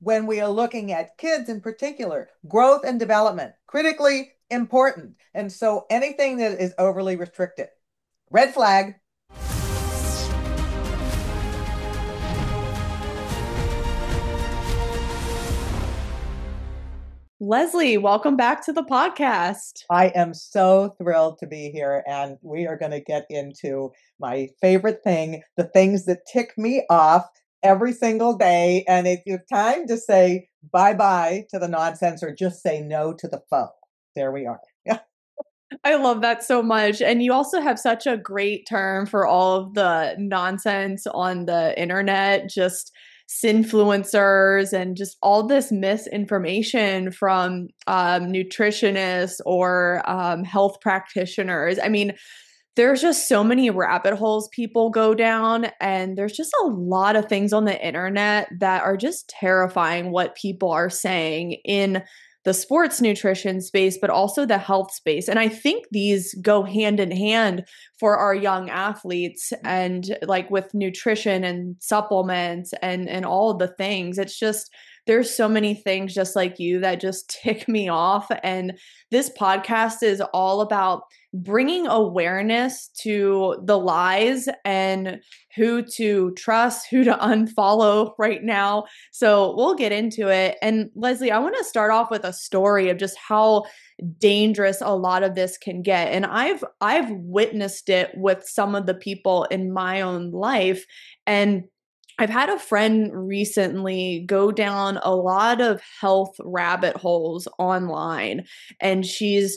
when we are looking at kids in particular, growth and development, critically important. And so anything that is overly restricted, red flag. Leslie, welcome back to the podcast. I am so thrilled to be here, and we are going to get into my favorite thing, the things that tick me off every single day. And if you have time to say bye bye to the nonsense or just say no to the foe, there we are. Yeah. I love that so much. And you also have such a great term for all of the nonsense on the internet, just sinfluencers and just all this misinformation from nutritionists or health practitioners. I mean, there's just so many rabbit holes people go down, and there's just a lot of things on the internet that are just terrifying what people are saying in the sports nutrition space, but also the health space. And I think these go hand in hand for our young athletes and like with nutrition and supplements and all the things. It's just there's so many things just like you that just tick me off. And this podcast is all about bringing awareness to the lies and who to trust, who to unfollow right now. So we'll get into it. And Leslie, I want to start off with a story of just how dangerous a lot of this can get. And I've witnessed it with some of the people in my own life. And I've had a friend recently go down a lot of health rabbit holes online, and she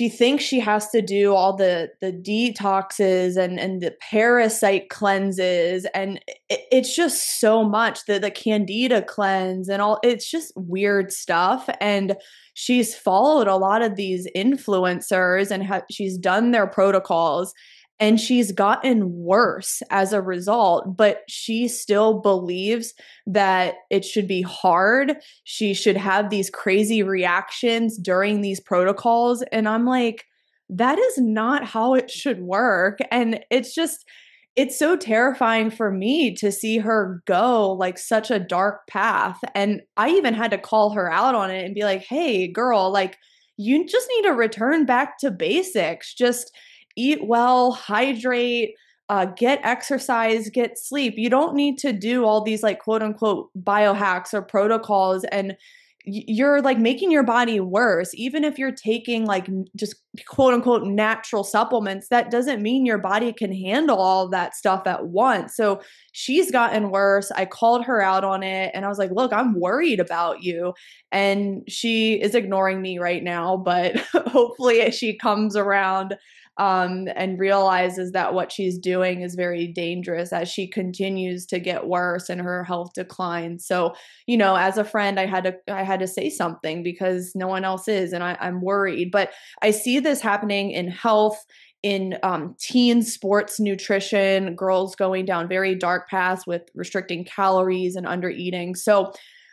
thinks she has to do all the detoxes and the parasite cleanses, and it's just so much, the candida cleanse and all. It's just weird stuff. And she's followed a lot of these influencers and she's done their protocols, and she's gotten worse as a result, but she still believes that it should be hard. She should have these crazy reactions during these protocols. And I'm like, that is not how it should work. And it's so terrifying for me to see her go like such a dark path. And I even had to call her out on it and be like, hey, girl, like, you just need to return back to basics. Just eat well, hydrate, get exercise, get sleep. You don't need to do all these like quote unquote biohacks or protocols, and you're like making your body worse. Even if you're taking like just quote unquote natural supplements, that doesn't mean your body can handle all of that stuff at once. So she's gotten worse. I called her out on it and I was like, look, I'm worried about you. And she is ignoring me right now, but hopefully she comes around and realizes that what she's doing is very dangerous as she continues to get worse and her health declines. So, as a friend, I had to say something because no one else is, and I'm worried. But I see this happening in health, in teen sports nutrition, girls going down very dark paths with restricting calories and under eating. So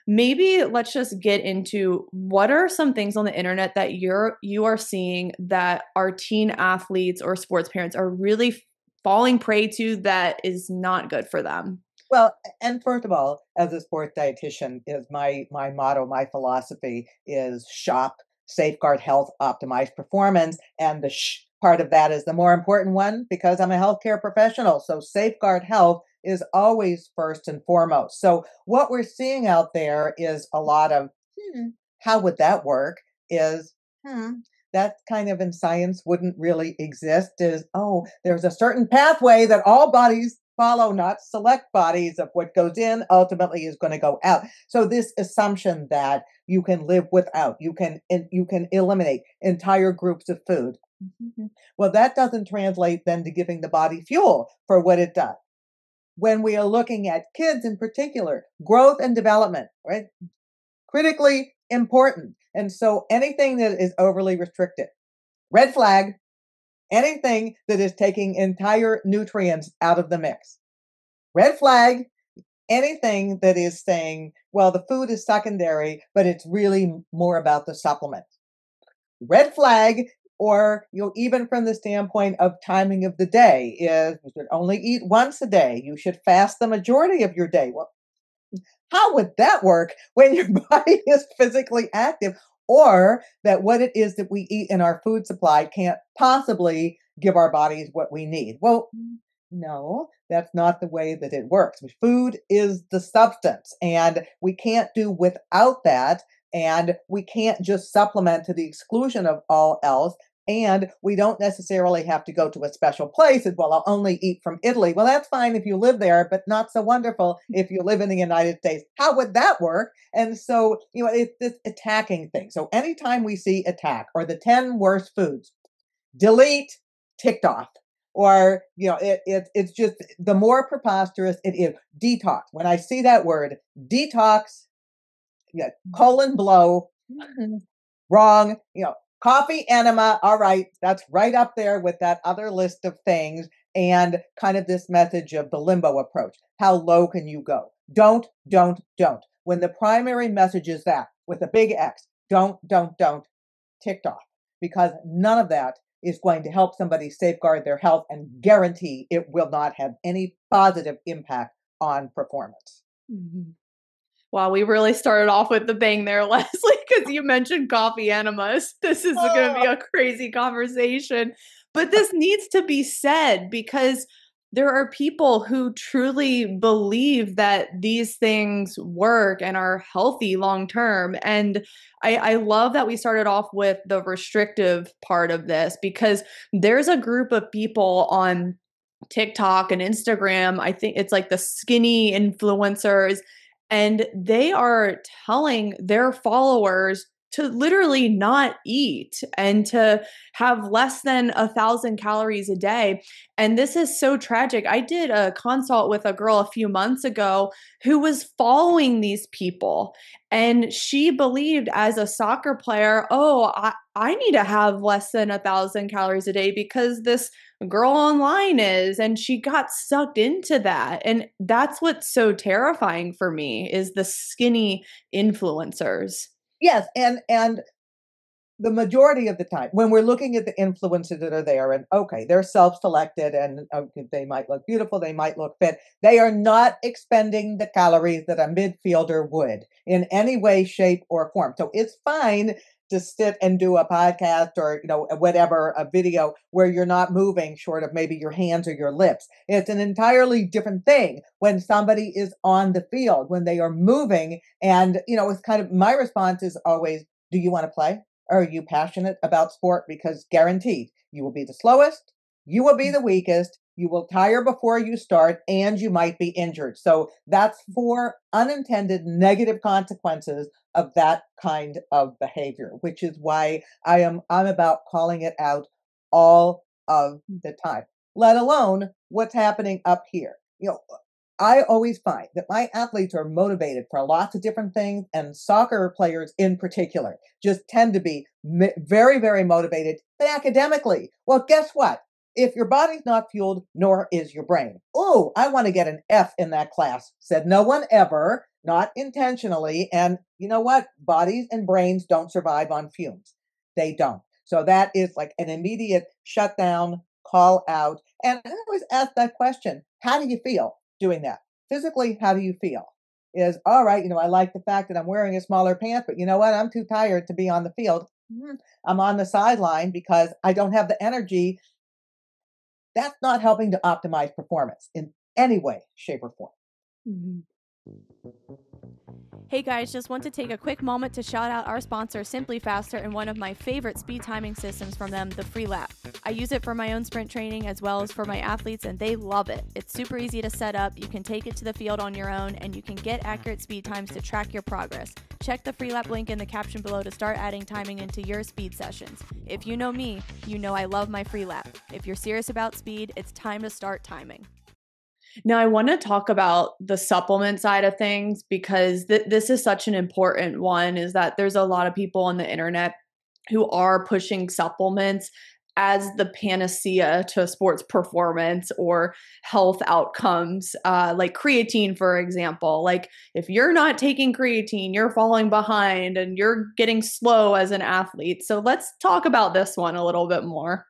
maybe let's just get into what are some things on the internet that you are seeing that our teen athletes or sports parents are really falling prey to that is not good for them. Well, and first of all, as a sports dietitian, is my motto, my philosophy is shop, safeguard health, optimize performance, and the part of that is the more important one because I'm a healthcare professional. So safeguard health is always first and foremost. So what we're seeing out there is a lot of how would that work? Is that kind of in science wouldn't really exist. Is there's a certain pathway that all bodies follow, not select bodies of what goes in ultimately is going to go out. So this assumption that you can live without, you can eliminate entire groups of food. Well, that doesn't translate then to giving the body fuel for what it does. When we are looking at kids in particular, growth and development, right? Critically important. And so anything that is overly restricted, red flag. Anything that is taking entire nutrients out of the mix, red flag. Anything that is saying, well, the food is secondary, but it's really more about the supplement, red flag. Or even from the standpoint of timing of the day, is you should only eat once a day. You should fast the majority of your day. Well, How would that work when your body is physically active? Or that what it is that we eat in our food supply can't possibly give our bodies what we need. Well, no, that's not the way that it works. Food is the substance, and we can't do without that. And we can't just supplement to the exclusion of all else. And we don't necessarily have to go to a special place as well. I'll only eat from Italy. Well, that's fine if you live there, but not so wonderful if you live in the United States. How would that work? And so, it's this attacking thing. So anytime we see attack or the 10 worst foods, delete, ticked off. Or, it's just the more preposterous it is. Detox. When I see that word, detox, colon blow, wrong, coffee enema. All right. That's right up there with that other list of things. And kind of this message of the limbo approach. How low can you go? Don't. When the primary message is that with a big X, don't, ticked off. Because none of that is going to help somebody safeguard their health and guarantee it will not have any positive impact on performance. Mm-hmm. Wow, we really started off with the bang there, Leslie, because you mentioned coffee enemas. This is going to be a crazy conversation. But this needs to be said because there are people who truly believe that these things work and are healthy long term. And I love that we started off with the restrictive part of this because there's a group of people on TikTok and Instagram. I think it's like the skinny influencers. And they are telling their followers to literally not eat and to have less than 1,000 calories a day. And this is so tragic. I did a consult with a girl a few months ago who was following these people. And she believed as a soccer player, I need to have less than 1,000 calories a day because this girl online is, and she got sucked into that. And that's what's so terrifying for me is the skinny influencers. Yes, and the majority of the time when we're looking at the influencers that are there, and okay, they're self-selected and they might look beautiful, they might look fit, they are not expending the calories that a midfielder would in any way, shape, or form. So it's fine to sit and do a podcast or whatever, a video where you're not moving short of maybe your hands or your lips. It's an entirely different thing when somebody is on the field, when they are moving. And it's kind of, my response is always, do you want to play? Are you passionate about sport? Because guaranteed you will be the slowest, you will be the weakest, you will tire before you start, and you might be injured. So that's 4 unintended negative consequences of that kind of behavior, which is why I'm about calling it out all of the time, let alone what's happening up here. I always find that my athletes are motivated for lots of different things, and soccer players in particular just tend to be very, very motivated academically. Well, guess what? If your body's not fueled, nor is your brain. Oh, I want to get an F in that class, said no one ever, not intentionally. And you know what? Bodies and brains don't survive on fumes. They don't. So that is like an immediate shutdown, call out. And I always ask that question, how do you feel doing that? Physically, how do you feel? Is all right, I like the fact that I'm wearing a smaller pants, but you know what? I'm too tired to be on the field. I'm on the sideline because I don't have the energy. That's not helping to optimize performance in any way, shape, or form. Mm-hmm. Hey guys, just want to take a quick moment to shout out our sponsor, Simply Faster, and one of my favorite speed timing systems from them, the Freelap. I use it for my own sprint training as well as for my athletes, and they love it. It's super easy to set up, you can take it to the field on your own, and you can get accurate speed times to track your progress. Check the Freelap link in the caption below to start adding timing into your speed sessions. If you know me, you know I love my Freelap. If you're serious about speed, it's time to start timing. Now, I want to talk about the supplement side of things because this is such an important one, is that there's a lot of people on the internet who are pushing supplements as the panacea to sports performance or health outcomes, like creatine, for example. Like if you're not taking creatine, you're falling behind and you're getting slow as an athlete. So let's talk about this one a little bit more.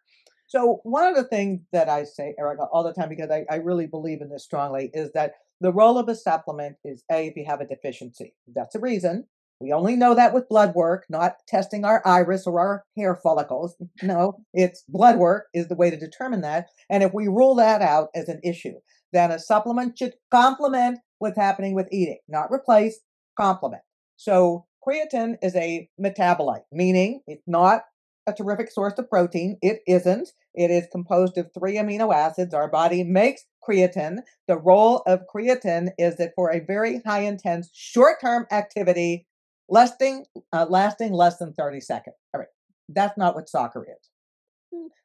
So one of the things that I say, Erica, all the time, because I really believe in this strongly, is that the role of a supplement is if you have a deficiency. That's a reason. We only know that with blood work, not testing our iris or our hair follicles. No, it's blood work is the way to determine that. And if we rule that out as an issue, then a supplement should complement what's happening with eating, not replace, complement. So creatine is a metabolite, meaning it's not a terrific source of protein. It isn't. It is composed of 3 amino acids. Our body makes creatine. The role of creatine is that for a very high intense short-term activity, lasting less than 30 seconds. All right. That's not what soccer is.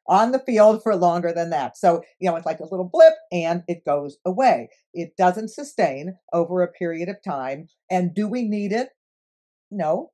On the field for longer than that. So, it's like a little blip and it goes away. It doesn't sustain over a period of time. And do we need it? No.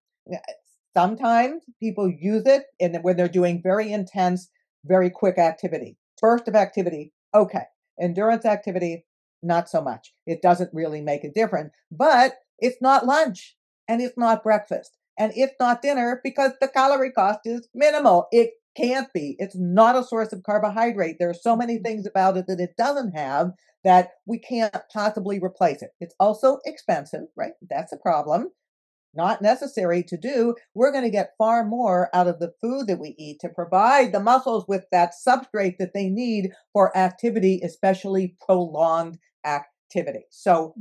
Sometimes people use it when they're doing very intense, very quick activity. Burst of activity, okay. Endurance activity, not so much. It doesn't really make a difference. But it's not lunch and it's not breakfast and it's not dinner because the calorie cost is minimal. It can't be. It's not a source of carbohydrate. There are so many things about it that it doesn't have that we can't possibly replace it. It's also expensive, right? That's a problem. Not necessary to do. We're going to get far more out of the food that we eat to provide the muscles with that substrate that they need for activity, especially prolonged activity. So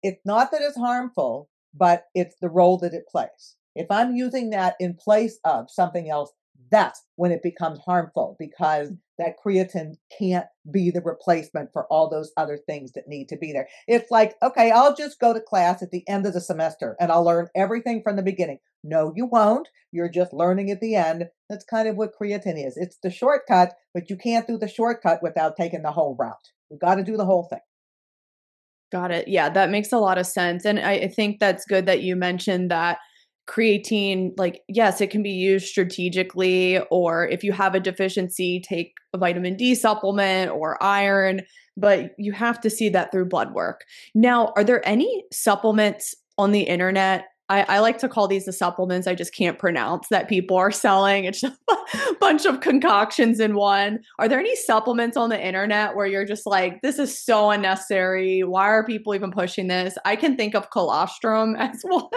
it's not that it's harmful, but it's the role that it plays. If I'm using that in place of something else, that's when it becomes harmful because that creatine can't be the replacement for all those other things that need to be there. It's like, okay, I'll just go to class at the end of the semester and I'll learn everything from the beginning. No, you won't. You're just learning at the end. That's kind of what creatine is. It's the shortcut, but you can't do the shortcut without taking the whole route. You've got to do the whole thing. Got it. Yeah, that makes a lot of sense. And I think that's good that you mentioned that creatine, like, yes, it can be used strategically, or if you have a deficiency, take a vitamin D supplement or iron, but you have to see that through blood work. Now, are there any supplements on the internet? I like to call these the supplements I just can't pronounce that people are selling. It's just a bunch of concoctions in one. Are there any supplements on the internet where you're just like, this is so unnecessary? Why are people even pushing this? I can think of colostrum as one.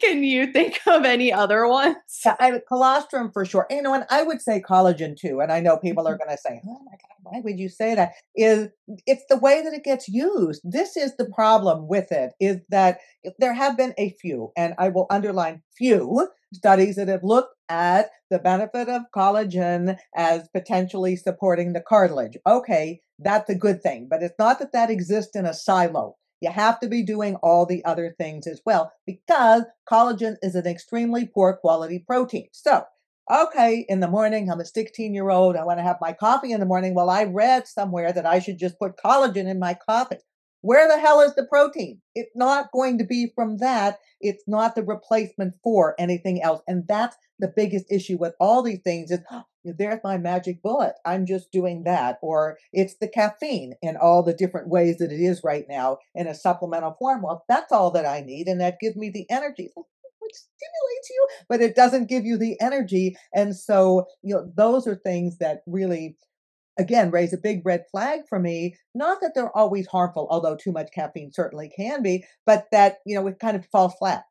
Can you think of any other ones? Yeah, colostrum for sure. And I would say collagen too. And I know people are going to say, "Oh my God, why would you say that?" It's the way that it gets used. This is the problem with it. Is that there have been a few, and I will underline few studies that have looked at the benefit of collagen as potentially supporting the cartilage. Okay, that's a good thing, but it's not that that exists in a silo. You have to be doing all the other things as well because collagen is an extremely poor quality protein. So, okay, in the morning, I'm a 16-year-old. I want to have my coffee in the morning. Well, I read somewhere that I should just put collagen in my coffee. Where the hell is the protein? It's not going to be from that. It's not the replacement for anything else. And that's the biggest issue with all these things is, oh, there's my magic bullet. I'm just doing that. Or it's the caffeine in all the different ways that it is right now in a supplemental form. Well, that's all that I need. And that gives me the energy. It stimulates you, but it doesn't give you the energy. And so, those are things that really again, raise a big red flag for me. Not that they're always harmful, although too much caffeine certainly can be, but that, it kind of falls flat.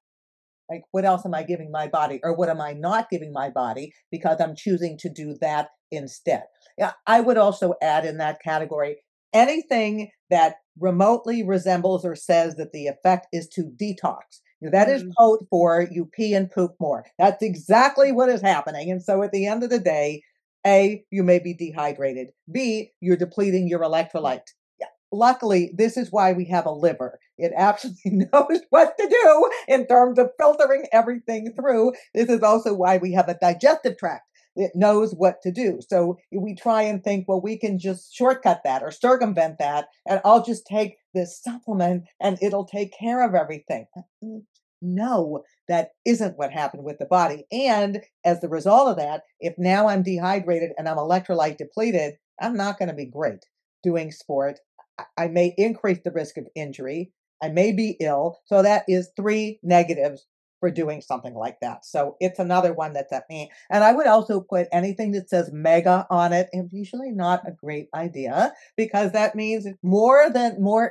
Like, what else am I giving my body? Or what am I not giving my body because I'm choosing to do that instead? Yeah, I would also add in that category anything that remotely resembles or says that the effect is to detox. That is code for you pee and poop more. That's exactly what is happening. And so at the end of the day, A, you may be dehydrated. B, you're depleting your electrolyte. Yeah. Luckily, this is why we have a liver. It absolutely knows what to do in terms of filtering everything through. This is also why we have a digestive tract. It knows what to do. So we try and think, well, we can just shortcut that or circumvent that, and I'll just take this supplement and it'll take care of everything. No, that isn't what happened with the body. And as the result of that, if now I'm dehydrated and I'm electrolyte depleted, I'm not going to be great doing sport. I may increase the risk of injury. I may be ill. So that is 3 negatives for doing something like that. So it's another one that's at me. And I would also put anything that says mega on it, and usually not a great idea because that means more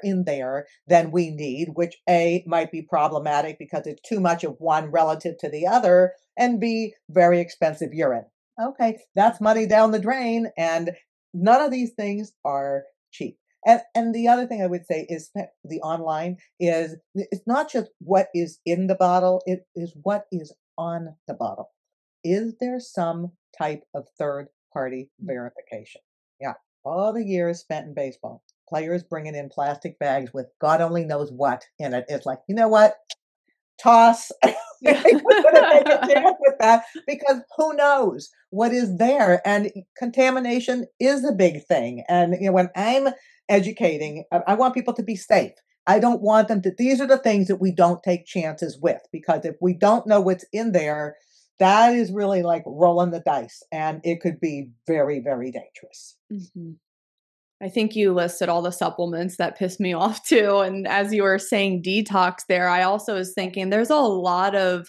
in there than we need, which A might be problematic because it's too much of one relative to the other, and B, very expensive urine. Okay, that's money down the drain, and none of these things are cheap. And the other thing I would say is that the online is it's not just what is in the bottle, it is what is on the bottle. Is there some type of third party verification? Yeah, all the years spent in baseball, players bringing in plastic bags with God only knows what in it. It's like, you know what? Toss. We're gonna take a chance with that because who knows what is there, and contamination is a big thing. And when I'm educating, I want people to be safe. I don't want them to. These are the things that we don't take chances with because if we don't know what's in there, that is really like rolling the dice, and it could be very, very dangerous. Mhm. I think you listed all the supplements that piss me off too. And as you were saying detox there, I also was thinking there's a lot of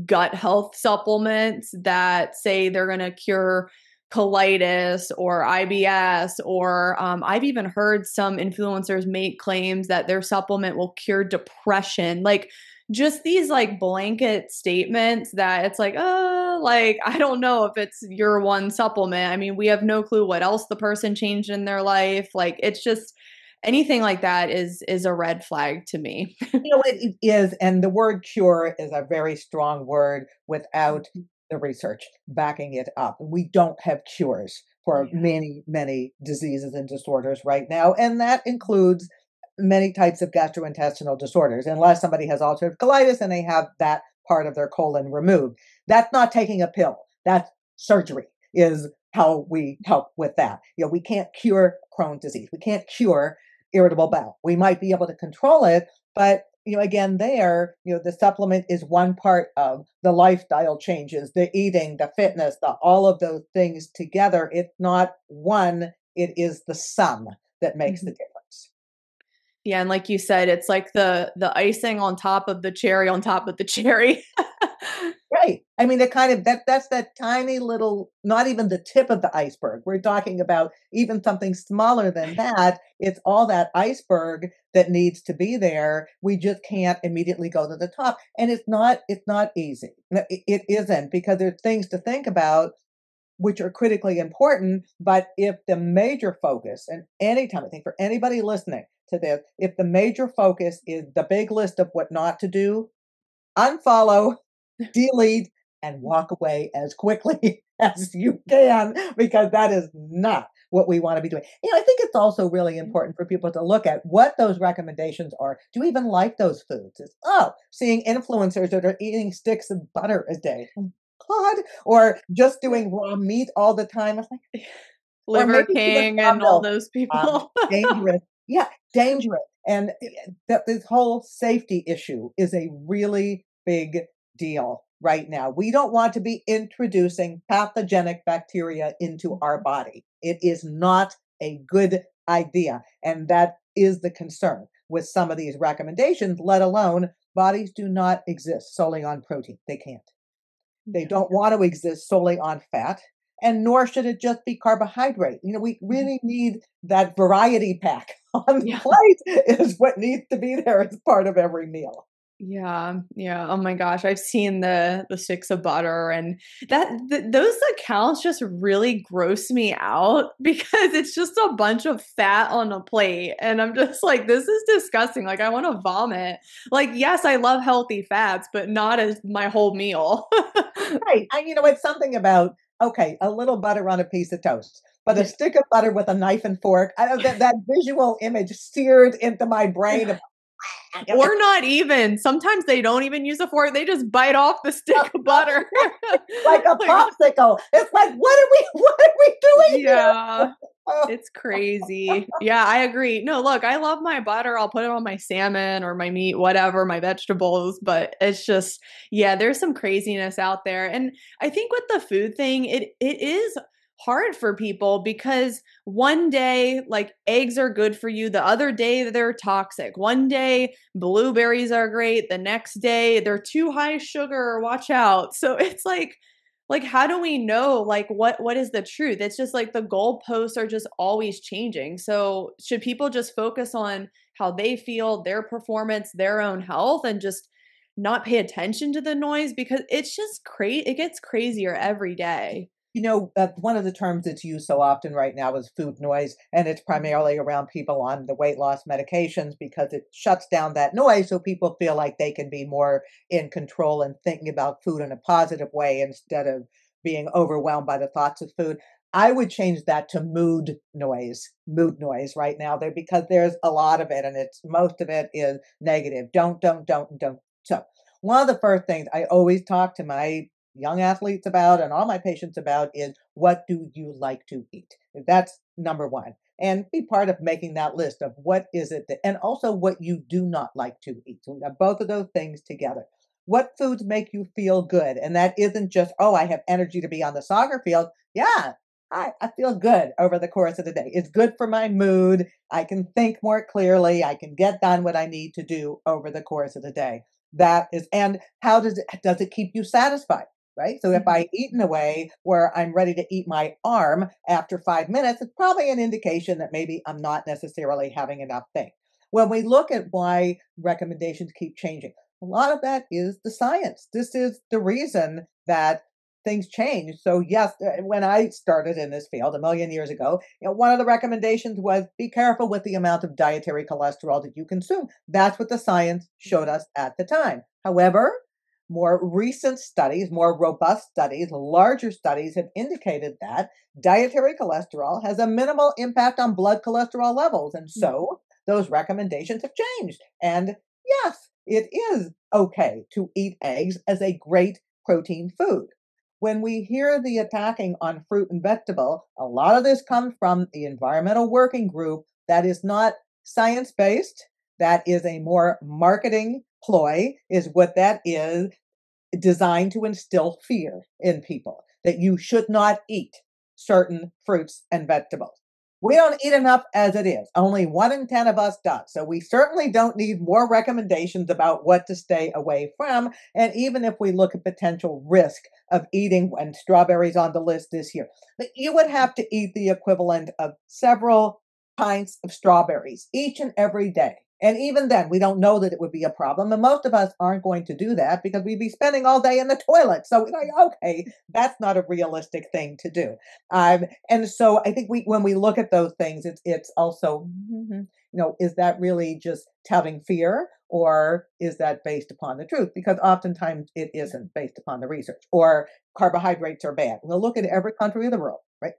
gut health supplements that say they're going to cure colitis or IBS, or I've even heard some influencers make claims that their supplement will cure depression. Like just these like blanket statements that it's like, like, I don't know if it's your one supplement. I mean, we have no clue what else the person changed in their life. Like it's just anything like that is a red flag to me. It is, and the word cure is a very strong word without the research backing it up. We don't have cures for many, many diseases and disorders right now, and that includes many types of gastrointestinal disorders, unless somebody has ulcerative colitis and they have that part of their colon removed. That's not taking a pill. That's surgery is how we help with that. We can't cure Crohn's disease. We can't cure irritable bowel. We might be able to control it, but again, the supplement is one part of the lifestyle changes, the eating, the fitness, all of those things together. It's not one, it is the sum that makes the difference. Yeah, and like you said, it's like the icing on top of the cherry on top of the cherry. Right. I mean, that's that tiny little, not even the tip of the iceberg. We're talking about even something smaller than that. It's all that iceberg that needs to be there. We just can't immediately go to the top. And it's not easy. It isn't, because there's things to think about which are critically important. But if the major focus, and anytime, I think for anybody listening to this, if the major focus is the big list of what not to do, unfollow, delete, and walk away as quickly as you can, because that is not what we want to be doing. I think it's also really important for people to look at what those recommendations are. Do you even like those foods? Seeing influencers that are eating sticks of butter a day. Oh, God. Or just doing raw meat all the time. It's like, Liver King and all those people. Dangerous. Yeah, dangerous. And this whole safety issue is a really big deal right now. We don't want to be introducing pathogenic bacteria into our body. It is not a good idea. And that is the concern with some of these recommendations, let alone bodies do not exist solely on protein. They can't. They don't want to exist solely on fat, and nor should it just be carbohydrate. We really need that variety pack on the plate is what needs to be there as part of every meal. Yeah. Oh my gosh, I've seen the sticks of butter, and those accounts just really gross me out because it's just a bunch of fat on a plate, and I'm just like, this is disgusting. Like, I want to vomit. Like, yes, I love healthy fats, but not as my whole meal. Right. It's something about, okay, a little butter on a piece of toast, but a stick of butter with a knife and fork. I know that visual image seared into my brain. Or not even. Sometimes they don't even use a fork. They just bite off the stick of butter. Like a popsicle. It's like, what are we doing here? It's crazy. Yeah, I agree. No, look, I love my butter. I'll put it on my salmon or my meat, whatever, my vegetables. But it's just, there's some craziness out there. And I think with the food thing, it is hard for people because one day, like eggs are good for you, the other day they're toxic. One day blueberries are great, the next day they're too high sugar, watch out. So it's like how do we know like what is the truth? It's just like the goalposts are just always changing. So should people just focus on how they feel, their performance, their own health, and just not pay attention to the noise because it's just crazy. It gets crazier every day. One of the terms that's used so often right now is food noise, and it's primarily around people on the weight loss medications because it shuts down that noise so people feel like they can be more in control and thinking about food in a positive way instead of being overwhelmed by the thoughts of food. I would change that to mood noise right now there because there's a lot of it, and it's most of it is negative. Don't. So, one of the first things I always talk to my young athletes about and all my patients about is what do you like to eat? That's number one. And be part of making that list of what is it that, and also what you do not like to eat. So we have both of those things together. What foods make you feel good? And that isn't just, oh, I have energy to be on the soccer field. Yeah, I feel good over the course of the day. It's good for my mood. I can think more clearly. I can get done what I need to do over the course of the day. That is, and how does it keep you satisfied? Right? So if I eat in a way where I'm ready to eat my arm after 5 minutes, it's probably an indication that maybe I'm not necessarily having enough things. When we look at why recommendations keep changing, a lot of that is the science. This is the reason that things change. So yes, when I started in this field a million years ago, one of the recommendations was be careful with the amount of dietary cholesterol that you consume. That's what the science showed us at the time. However, more recent studies, more robust studies, larger studies have indicated that dietary cholesterol has a minimal impact on blood cholesterol levels. And so those recommendations have changed. And yes, it is okay to eat eggs as a great protein food. When we hear the attacking on fruit and vegetable, a lot of this comes from the environmental working group that is not science based. That is a more marketing ploy, is what that is, designed to instill fear in people that you should not eat certain fruits and vegetables. We don't eat enough as it is. Only 1 in 10 of us does. So we certainly don't need more recommendations about what to stay away from. And even if we look at potential risk of eating, and strawberries on the list this year, you would have to eat the equivalent of several pints of strawberries each and every day. And even then, we don't know that it would be a problem. And most of us aren't going to do that because we'd be spending all day in the toilet. So we're like, okay, that's not a realistic thing to do. And so I think when we look at those things, it's also, is that really just touting fear, or is that based upon the truth? Because oftentimes it isn't based upon the research. Or carbohydrates are bad. We'll look at every country of the world, right?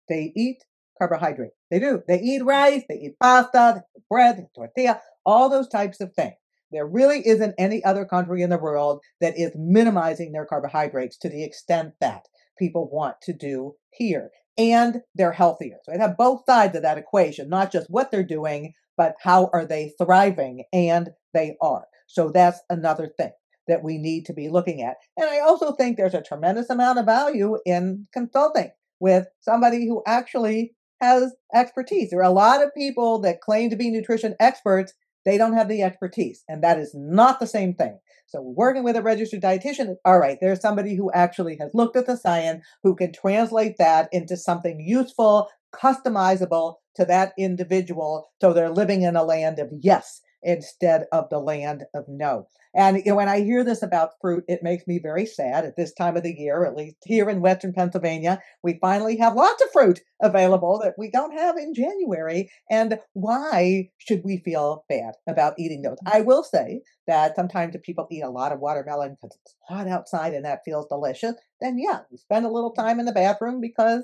They eat carbohydrate. They do. They eat rice, they eat pasta, they eat bread, tortilla, all those types of things. There really isn't any other country in the world that is minimizing their carbohydrates to the extent that people want to do here. And they're healthier. So I have both sides of that equation, not just what they're doing, but how are they thriving? And they are. So that's another thing that we need to be looking at. And I also think there's a tremendous amount of value in consulting with somebody who actually has expertise. There are a lot of people that claim to be nutrition experts. They don't have the expertise, and that is not the same thing. So working with a registered dietitian, all right, there's somebody who actually has looked at the science, who can translate that into something useful, customizable to that individual, so they're living in a land of yes instead of the land of no. And when I hear this about fruit, it makes me very sad at this time of the year, at least here in Western Pennsylvania. We finally have lots of fruit available that we don't have in January. And why should we feel bad about eating those? I will say that sometimes if people eat a lot of watermelon because it's hot outside and that feels delicious, then yeah, you spend a little time in the bathroom because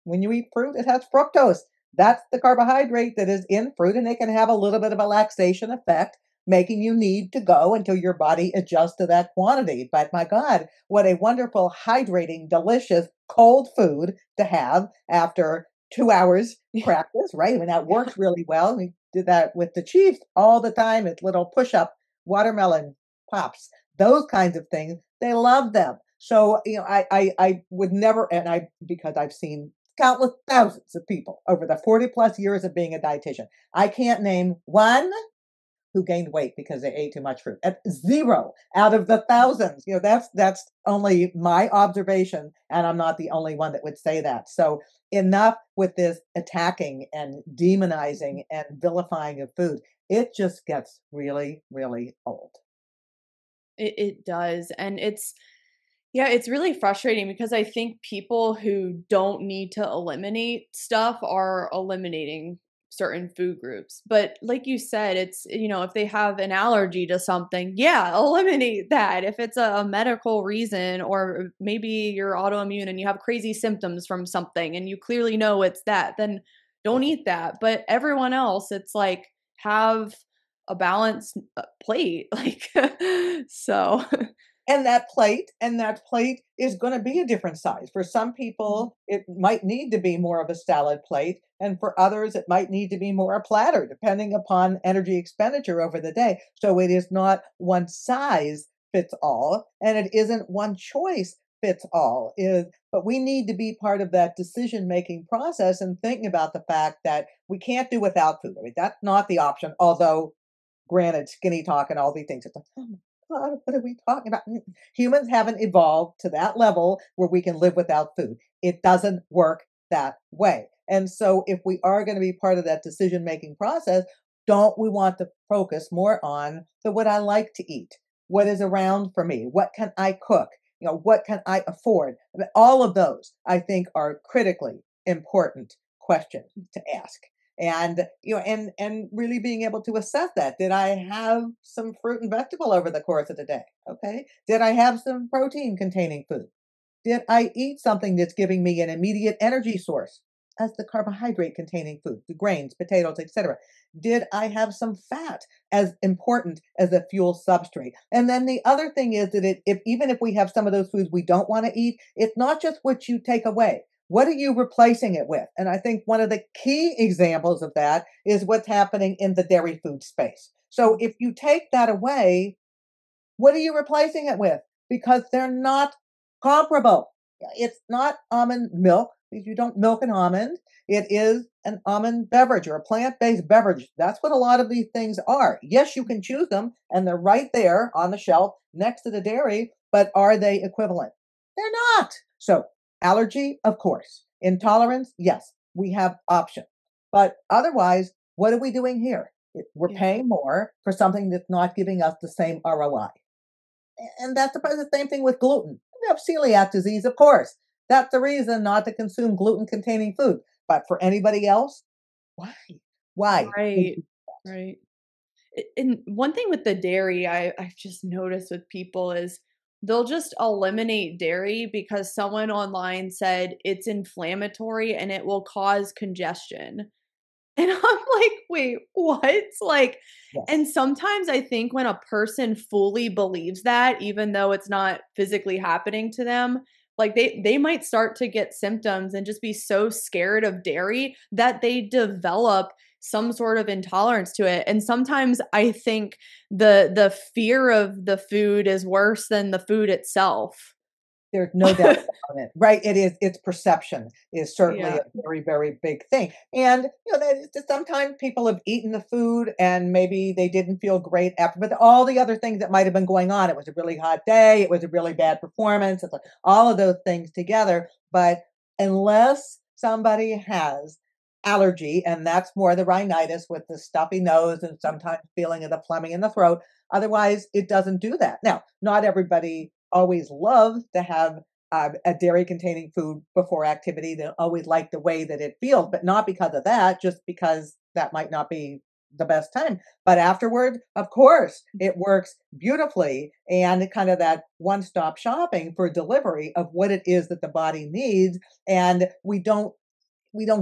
when you eat fruit, it has fructose. That's the carbohydrate that is in fruit, and it can have a little bit of a laxation effect, making you need to go until your body adjusts to that quantity. But my God, what a wonderful, hydrating, delicious, cold food to have after 2 hours practice, right? I mean, that works really well. We did that with the Chiefs all the time. It's little push-up watermelon pops, those kinds of things. They love them. So, I would never, and because I've seen countless thousands of people over the 40 plus years of being a dietitian. I can't name one who gained weight because they ate too much fruit. At zero out of the thousands. That's only my observation, and I'm not the only one that would say that. So enough with this attacking and demonizing and vilifying of food. It just gets really, really old. It does. And yeah, it's really frustrating because I think people who don't need to eliminate stuff are eliminating certain food groups. But like you said, if they have an allergy to something, yeah, eliminate that. If it's a medical reason, or maybe you're autoimmune and you have crazy symptoms from something and you clearly know it's that, then don't eat that. But everyone else, it's like, have a balanced plate. Like, so. And that plate is going to be a different size. For some people, it might need to be more of a salad plate, and for others, it might need to be more a platter, depending upon energy expenditure over the day. So it is not one size fits all, and it isn't one choice fits all. But we need to be part of that decision-making process and thinking about the fact that we can't do without food. I mean, that's not the option, although granted, skinny talk and all these things. It's like, oh my God, what are we talking about? Humans haven't evolved to that level where we can live without food. It doesn't work that way. And so if we are going to be part of that decision-making process, don't we want to focus more on what I like to eat? What is around for me? What can I cook? What can I afford? I mean, all of those, I think, are critically important questions to ask. And really being able to assess that. Did I have some fruit and vegetable over the course of the day? Okay. Did I have some protein containing food? Did I eat something that's giving me an immediate energy source as the carbohydrate containing food, the grains, potatoes, etc.? Did I have some fat as important as a fuel substrate? And then the other thing is that even if we have some of those foods we don't want to eat, it's not just what you take away. What are you replacing it with? And I think one of the key examples of that is what's happening in the dairy food space. So if you take that away, what are you replacing it with? Because they're not comparable. It's not almond milk, because you don't milk an almond. It is an almond beverage or a plant-based beverage. That's what a lot of these things are. Yes, you can choose them, and they're right there on the shelf next to the dairy, but are they equivalent? They're not. So allergy, of course. Intolerance, yes, we have options. But otherwise, what are we doing here? We're paying more for something that's not giving us the same ROI. And that's the same thing with gluten. We have celiac disease, of course. That's the reason not to consume gluten-containing food. But for anybody else, why? Why? Right. Right. And one thing with the dairy I've just noticed with people is they'll just eliminate dairy because someone online said it's inflammatory and it will cause congestion. And I'm like, wait, what? Like, Yes. and sometimes I think when a person fully believes that, even though it's not physically happening to them, like they might start to get symptoms and just be so scared of dairy that they develop some sort of intolerance to it. And sometimes I think the fear of the food is worse than the food itself. There's no doubt about it, right? It's perception is certainly Yeah. a very, very big thing. And, sometimes people have eaten the food and maybe they didn't feel great after, but all the other things that might have been going on, it was a really hot day, it was a really bad performance, it's like all of those things together. But unless somebody has allergy, and that's more the rhinitis with the stuffy nose and sometimes feeling of the phlegming in the throat, otherwise it doesn't do that. Now, not everybody always love to have a dairy containing food before activity. They always like the way that it feels, but not because of that, just because that might not be the best time. But afterward, of course, it works beautifully, and kind of that one-stop shopping for delivery of what it is that the body needs. And we don't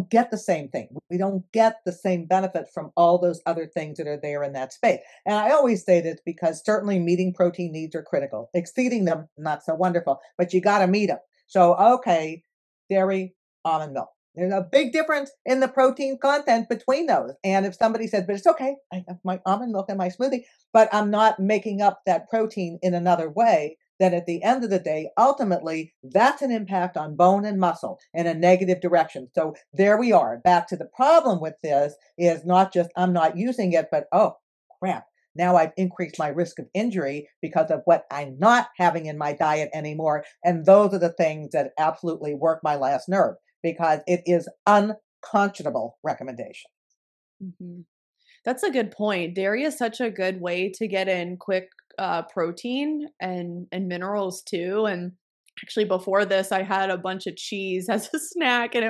get the same thing. We don't get the same benefit from all those other things that are there in that space. And I always say this because certainly meeting protein needs are critical. Exceeding them, not so wonderful, but you got to meet them. So, okay, dairy, almond milk. There's a big difference in the protein content between those. And if somebody says, but it's okay, I have my almond milk in my smoothie, but I'm not making up that protein in another way, then at the end of the day, ultimately, that's an impact on bone and muscle in a negative direction. So there we are. Back to the problem with this is not just I'm not using it, but oh, crap. Now I've increased my risk of injury because of what I'm not having in my diet anymore. And those are the things that absolutely work my last nerve because it is unconscionable recommendation. Mhm. That's a good point. Dairy is such a good way to get in quick protein and minerals too. And actually, before this, I had a bunch of cheese as a snack, and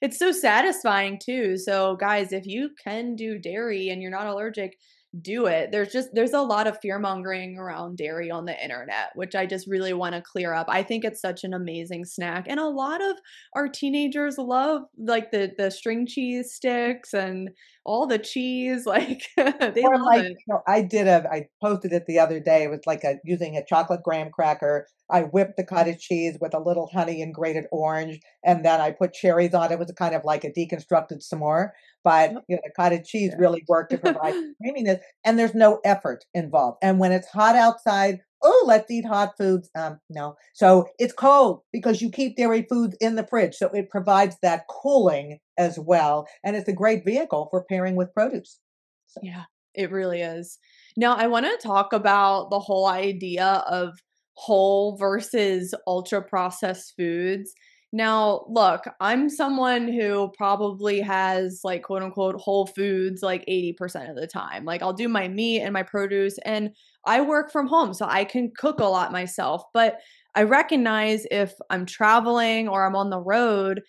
it's so satisfying too. So, guys, if you can do dairy and you're not allergic, do it. There's a lot of fear mongering around dairy on the internet, which I just really want to clear up. I think it's such an amazing snack, and a lot of our teenagers love like the string cheese sticks and all the cheese, like, they Or love like, it. I posted it the other day. It was like using a chocolate graham cracker. I whipped the cottage cheese with a little honey and grated orange, and then I put cherries on it. It was kind of like a deconstructed s'more, but Yep. the cottage cheese Yeah. really worked to provide creaminess, and there's no effort involved. And when it's hot outside, oh, let's eat hot foods. No. So it's cold because you keep dairy foods in the fridge, so it provides that cooling as well, and it's a great vehicle for pairing with produce. So, Yeah, it really is. Now, I want to talk about the whole idea of whole versus ultra processed foods. Now, look, I'm someone who probably has like quote unquote whole foods like 80% of the time. Like I'll do my meat and my produce, and I work from home, so I can cook a lot myself. But I recognize if I'm traveling or I'm on the road,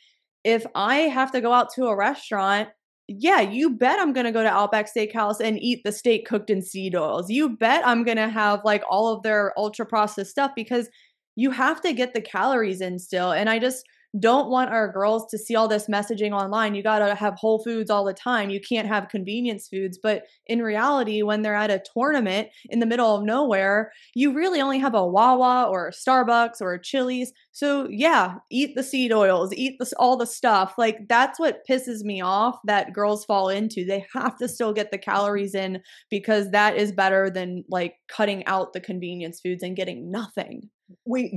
if I have to go out to a restaurant, yeah, you bet I'm gonna go to Outback Steakhouse and eat the steak cooked in seed oils. You bet I'm gonna have like all of their ultra processed stuff because you have to get the calories in still. And I just don't want our girls to see all this messaging online. You gotta have whole foods all the time. You can't have convenience foods. But in reality, when they're at a tournament in the middle of nowhere, you really only have a Wawa or a Starbucks or a Chili's. So yeah, eat the seed oils, eat all the stuff. Like that's what pisses me off that girls fall into. They have to still get the calories in because that is better than like cutting out the convenience foods and getting nothing. we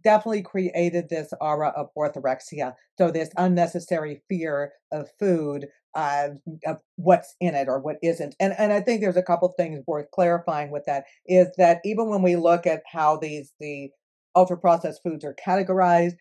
definitely created this aura of orthorexia. So this unnecessary fear of food, uh, of what's in it or what isn't. And I think there's a couple things worth clarifying with that is that even when we look at how the ultra processed foods are categorized,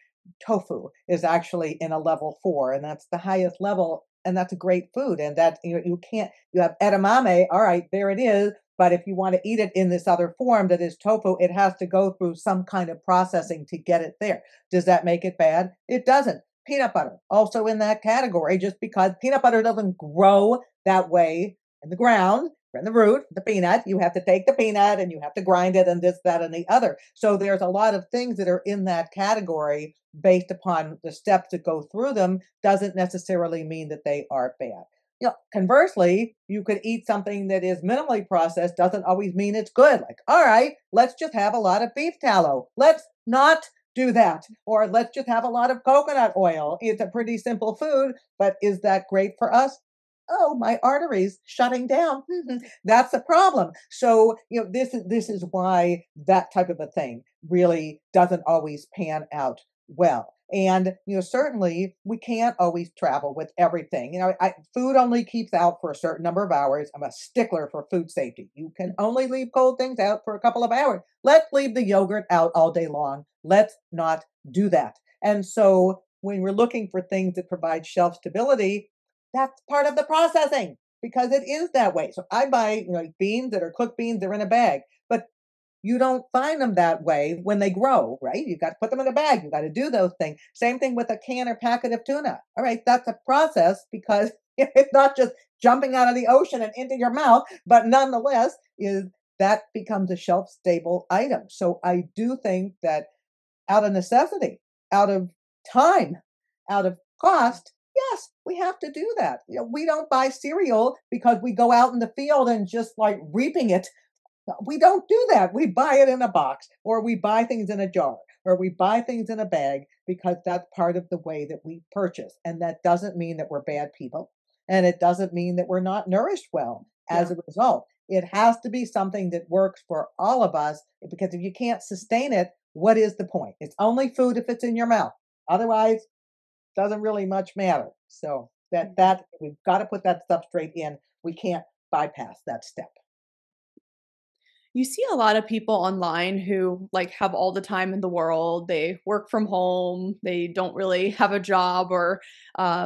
tofu is actually in a level 4, and that's the highest level. And that's a great food. And that you can't you have edamame, all right, there it is. But if you want to eat it in this other form that is tofu, it has to go through some kind of processing to get it there. Does that make it bad? It doesn't. Peanut butter, also in that category, just because peanut butter doesn't grow that way in the ground, in the root, the peanut. You have to take the peanut and you have to grind it and this, that, and the other. So there's a lot of things that are in that category based upon the steps that go through them, doesn't necessarily mean that they are bad. Conversely, you could eat something that is minimally processed, doesn't always mean it's good. Like, all right, let's just have a lot of beef tallow. Let's not do that. Or let's just have a lot of coconut oil. It's a pretty simple food, but is that great for us? Oh, my arteries shutting down. That's a problem. So, this is why that type of a thing really doesn't always pan out well. And certainly we can't always travel with everything. Food only keeps out for a certain number of hours. I'm a stickler for food safety. You can only leave cold things out for a couple of hours. Let's leave the yogurt out all day long. Let's not do that. And so when we're looking for things that provide shelf stability, that's part of the processing because it is that way. So I buy, beans that are cooked beans, they're in a bag. But you don't find them that way when they grow, right? You got to put them in a bag. You got to do those things. Same thing with a can or packet of tuna. All right, that's a process because it's not just jumping out of the ocean and into your mouth, but nonetheless, is that becomes a shelf stable item. So I do think that out of necessity, out of time, out of cost, yes, we have to do that. We don't buy cereal because we go out in the field and just like reaping it. We don't do that. We buy it in a box, or we buy things in a jar, or we buy things in a bag because that's part of the way that we purchase. And that doesn't mean that we're bad people. And it doesn't mean that we're not nourished well as Yeah. a result. it has to be something that works for all of us, because if you can't sustain it, what is the point? It's only food if it's in your mouth. Otherwise, doesn't really much matter. So that we've got to put that substrate in. We can't bypass that step. You see a lot of people online who like have all the time in the world. They work from home. They don't really have a job, or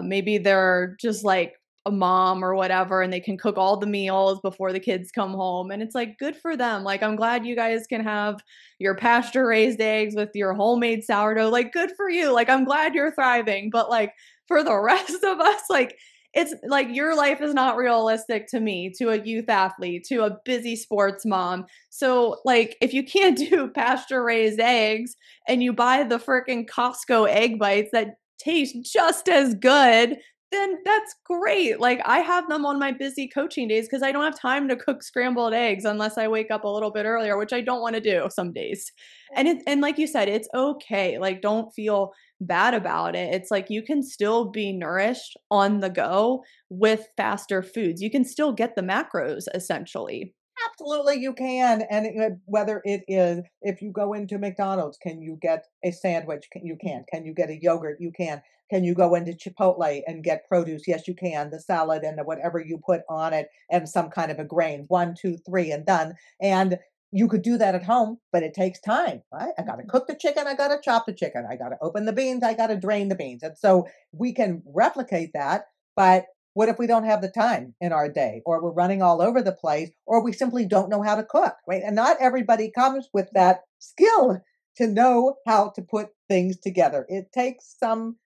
maybe they're just like a mom or whatever, and they can cook all the meals before the kids come home. And it's like good for them. Like, I'm glad you guys can have your pasture raised eggs with your homemade sourdough. Like, good for you. Like, I'm glad you're thriving. But like for the rest of us, like, it's like your life is not realistic to me, to a youth athlete, to a busy sports mom. So, like, if you can't do pasture raised eggs and you buy the freaking Costco egg bites that taste just as good, then that's great. Like, I have them on my busy coaching days because I don't have time to cook scrambled eggs unless I wake up a little bit earlier, which I don't want to do some days. And like you said, it's okay. Like, don't feel bad about it. It's like you can still be nourished on the go with faster foods. You can still get the macros essentially. Absolutely, you can. And whether it is, if you go into McDonald's, can you get a sandwich? You can. Can you get a yogurt? You can. Can you go into Chipotle and get produce? Yes, you can. The salad and the whatever you put on it, and some kind of a grain. One, two, three, and done. And you could do that at home, but it takes time, right? I got to cook the chicken. I got to chop the chicken. I got to open the beans. I got to drain the beans. And so we can replicate that, but what if we don't have the time in our day, or we're running all over the place, or we simply don't know how to cook, right? And not everybody comes with that skill to know how to put things together. It takes some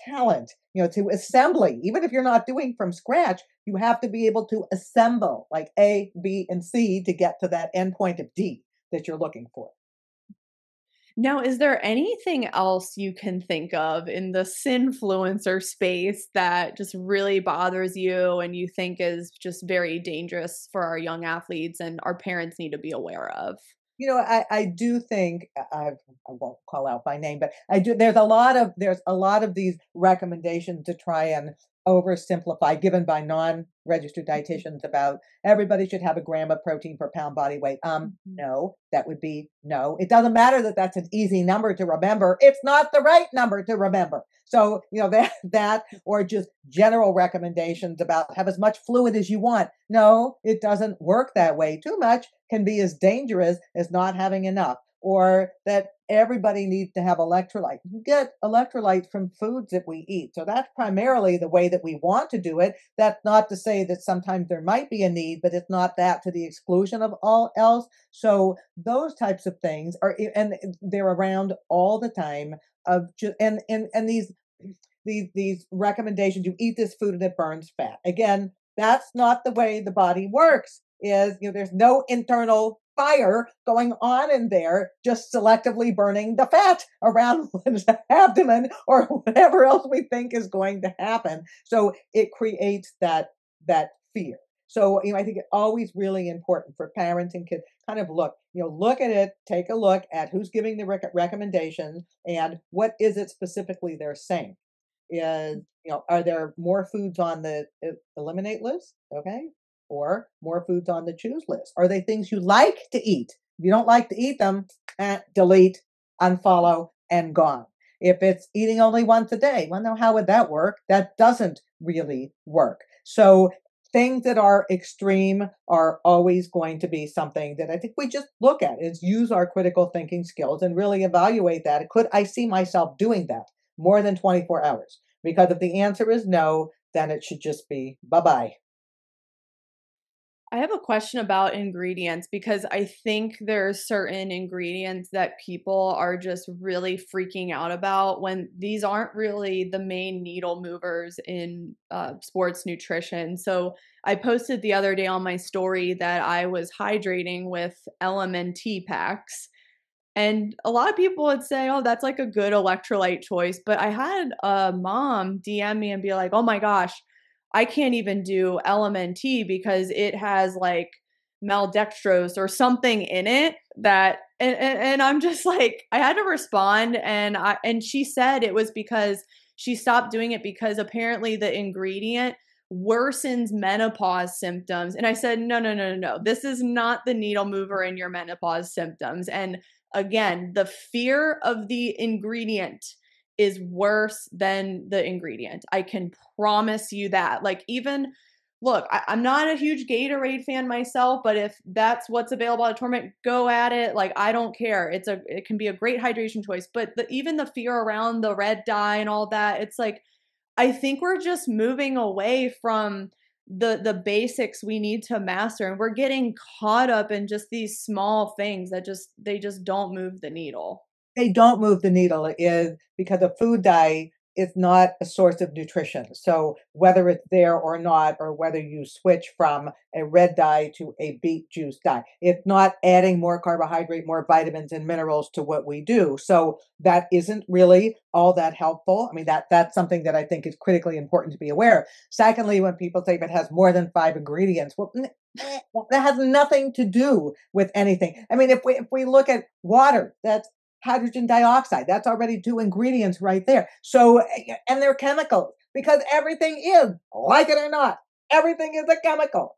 talent, to assembly. Even if you're not doing from scratch, you have to be able to assemble like A, B, and C to get to that endpoint of D that you're looking for. Now, is there anything else you can think of in the sinfluencer space that just really bothers you and you think is just very dangerous for our young athletes and our parents need to be aware of? I do think I won't call out by name, but I do. There's a lot of these recommendations to try and oversimplify, given by non-registered dietitians, about everybody should have a gram of protein per pound body weight. No, that would be no. It doesn't matter that that's an easy number to remember. It's not the right number to remember. So that or just general recommendations about have as much fluid as you want. No, it doesn't work that way. Too much can be as dangerous as not having enough, or that everybody needs to have electrolyte. You get electrolytes from foods that we eat. So that's primarily the way that we want to do it. That's not to say that sometimes there might be a need, but it's not that to the exclusion of all else. So those types of things are, and they're around all the time of just, and these recommendations, you eat this food and it burns fat. Again, that's not the way the body works. There's no internal fire going on in there, just selectively burning the fat around one's abdomen or whatever else we think is going to happen. So it creates that fear. So I think it's always really important for parents and kids kind of look at it, take a look at who's giving the recommendations and what is it specifically they're saying. Are there more foods on the eliminate list? Okay. Or more foods on the choose list? Are they things you like to eat? If you don't like to eat them, delete, unfollow, and gone. If it's eating only once a day, well, now how would that work? That doesn't really work. So things that are extreme are always going to be something that I think we just look at, is use our critical thinking skills and really evaluate that. Could I see myself doing that more than 24 hours? Because if the answer is no, then it should just be bye-bye. I have a question about ingredients because I think there are certain ingredients that people are just really freaking out about when these aren't really the main needle movers in sports nutrition. So I posted the other day on my story that I was hydrating with LMNT packs. And a lot of people would say, oh, that's like a good electrolyte choice. But I had a mom DM me and be like, oh my gosh, I can't even do LMNT because it has like maltodextrose or something in it that, and I'm just like, I had to respond. And she said it was because she stopped doing it because apparently the ingredient worsens menopause symptoms. And I said, no. This is not the needle mover in your menopause symptoms. And again, the fear of the ingredient is worse than the ingredient. I can promise you that. Like, even look, I'm not a huge Gatorade fan myself, but if that's what's available at Torment, go at it. Like, I don't care. It can be a great hydration choice. But even the fear around the red dye and all that, it's like, I think we're just moving away from the basics we need to master, and we're getting caught up in just these small things that they just don't move the needle. They don't move the needle is because a food dye is not a source of nutrition. So whether it's there or not, or whether you switch from a red dye to a beet juice dye, it's not adding more carbohydrate, more vitamins and minerals to what we do. So that isn't really all that helpful. I mean, that's something that I think is critically important to be aware. Secondly, when people say if it has more than 5 ingredients, well, that has nothing to do with anything. I mean, if we look at water, that's hydrogen dioxide. That's already 2 ingredients right there. So, and they're chemicals because everything is, like it or not, everything is a chemical.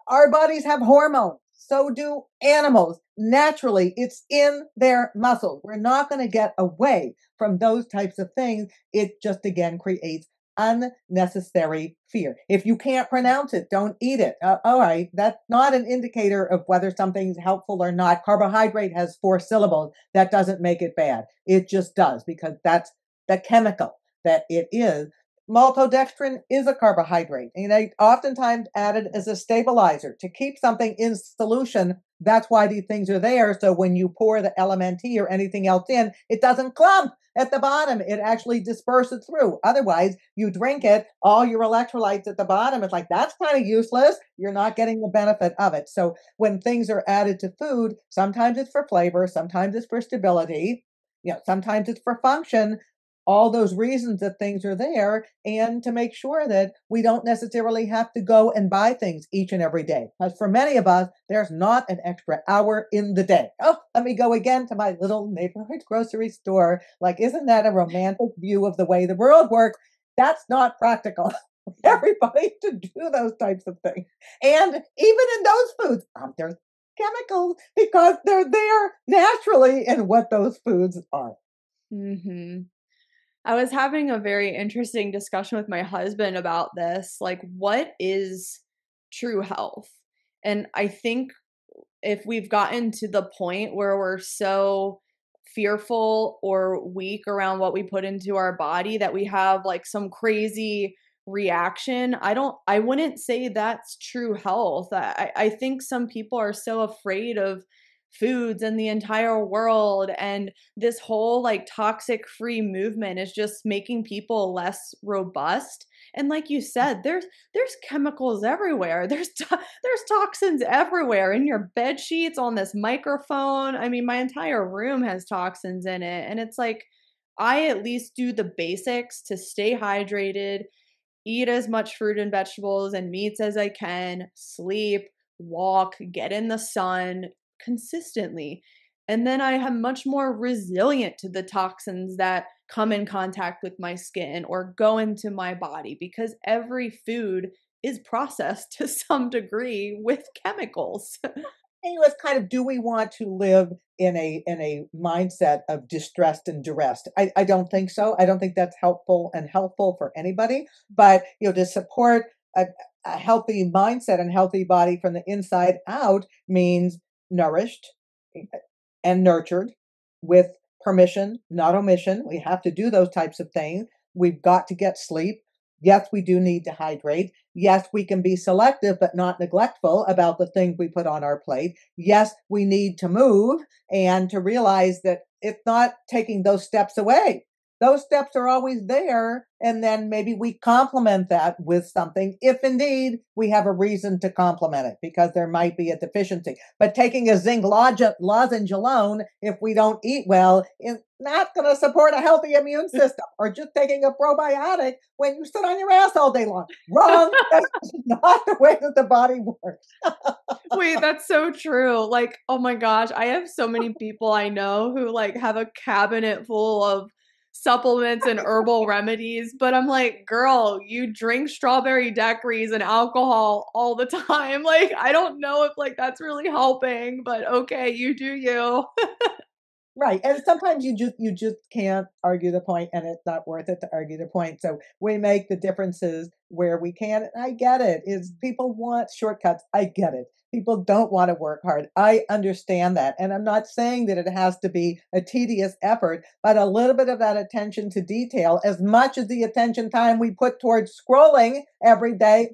Our bodies have hormones. So do animals. Naturally, it's in their muscles. We're not going to get away from those types of things. It just, again, creates unnecessary fear. If you can't pronounce it, don't eat it. All right, that's not an indicator of whether something's helpful or not. Carbohydrate has 4 syllables. That doesn't make it bad. It just does because that's the chemical that it is. Maltodextrin is a carbohydrate, and oftentimes added as a stabilizer to keep something in solution. That's why these things are there. So when you pour the LMNT or anything else in, it doesn't clump at the bottom. It actually disperses through. Otherwise, you drink it, all your electrolytes at the bottom. It's like, that's kind of useless. You're not getting the benefit of it. So when things are added to food, sometimes it's for flavor, sometimes it's for stability, sometimes it's for function. All those reasons that things are there, and to make sure that we don't necessarily have to go and buy things each and every day. Because for many of us, there's not an extra hour in the day. Oh, let me go again to my little neighborhood grocery store. Like, isn't that a romantic view of the way the world works? That's not practical. Everybody to do those types of things. And even in those foods, there's chemicals because they're there naturally in what those foods are. Mm-hmm. I was having a very interesting discussion with my husband about this. Like, what is true health? And I think if we've gotten to the point where we're so fearful or weak around what we put into our body that we have like some crazy reaction, I wouldn't say that's true health. I think some people are so afraid of foods and the entire world, and this whole like toxic free movement is just making people less robust. And like you said, there's chemicals everywhere. There's toxins everywhere in your bed sheets, on this microphone. I mean, my entire room has toxins in it, and it's like, I at least do the basics to stay hydrated, eat as much fruit and vegetables and meats as I can, sleep, walk, get in the sun consistently. And then I am much more resilient to the toxins that come in contact with my skin or go into my body, because every food is processed to some degree with chemicals. It's kind of, do we want to live in a mindset of distressed and duress? I don't think so. I don't think that's helpful for anybody. But to support a healthy mindset and healthy body from the inside out means nourished and nurtured with permission, not omission. We have to do those types of things. We've got to get sleep. Yes, we do need to hydrate. Yes, we can be selective but not neglectful about the things we put on our plate. Yes, we need to move and to realize that it's not taking those steps away. Those steps are always there, and then maybe we complement that with something if indeed we have a reason to complement it, because there might be a deficiency. But taking a zinc lozenge alone, if we don't eat well, is not going to support a healthy immune system. Or just taking a probiotic when you sit on your ass all day long. Wrong. That's not the way that the body works. Wait, that's so true. Like, oh my gosh, I have so many people I know who like have a cabinet full of supplements and herbal remedies, but I'm like, girl, you drink strawberry daiquiris and alcohol all the time. Like, I don't know if like that's really helping, but okay, you do you. Right, and sometimes you just can't argue the point, and it's not worth it to argue the point, so we make the differences where we can, and I get it, is people want shortcuts, I get it. People don't wanna work hard, I understand that, and I'm not saying that it has to be a tedious effort, but a little bit of that attention to detail, as much as the attention time we put towards scrolling every day,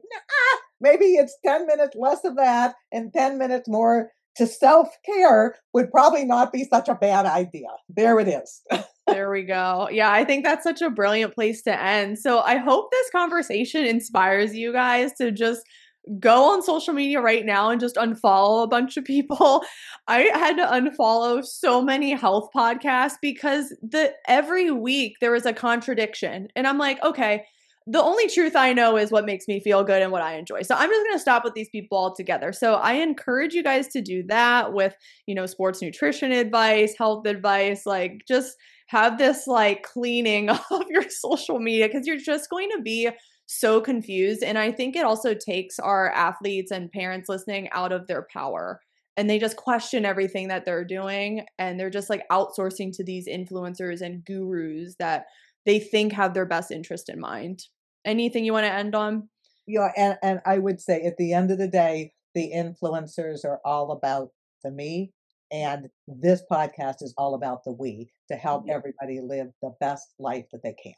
maybe it's 10 minutes less of that and 10 minutes more to self-care would probably not be such a bad idea. There it is. There we go. Yeah, I think that's such a brilliant place to end. So I hope this conversation inspires you guys to just go on social media right now and just unfollow a bunch of people. I had to unfollow so many health podcasts because every week there was a contradiction. And I'm like, okay, the only truth I know is what makes me feel good and what I enjoy. So I'm just going to stop with these people altogether. So I encourage you guys to do that with, sports nutrition advice, health advice, like just have this like cleaning of your social media because you're just going to be so confused. And I think it also takes our athletes and parents listening out of their power. And they just question everything that they're doing. And they're just like outsourcing to these influencers and gurus that they think have their best interest in mind. Anything you want to end on? Yeah, and I would say at the end of the day, the influencers are all about the me, and this podcast is all about the we to help everybody live the best life that they can.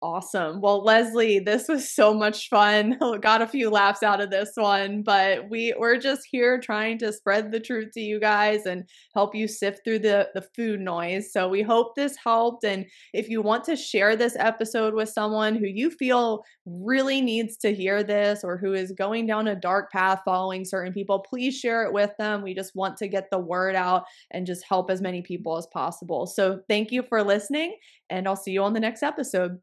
Awesome. Well, Leslie, this was so much fun. Got a few laughs out of this one, but we're just here trying to spread the truth to you guys and help you sift through the food noise. So we hope this helped. And if you want to share this episode with someone who you feel really needs to hear this or who is going down a dark path following certain people, please share it with them. We just want to get the word out and just help as many people as possible. So thank you for listening, and I'll see you on the next episode.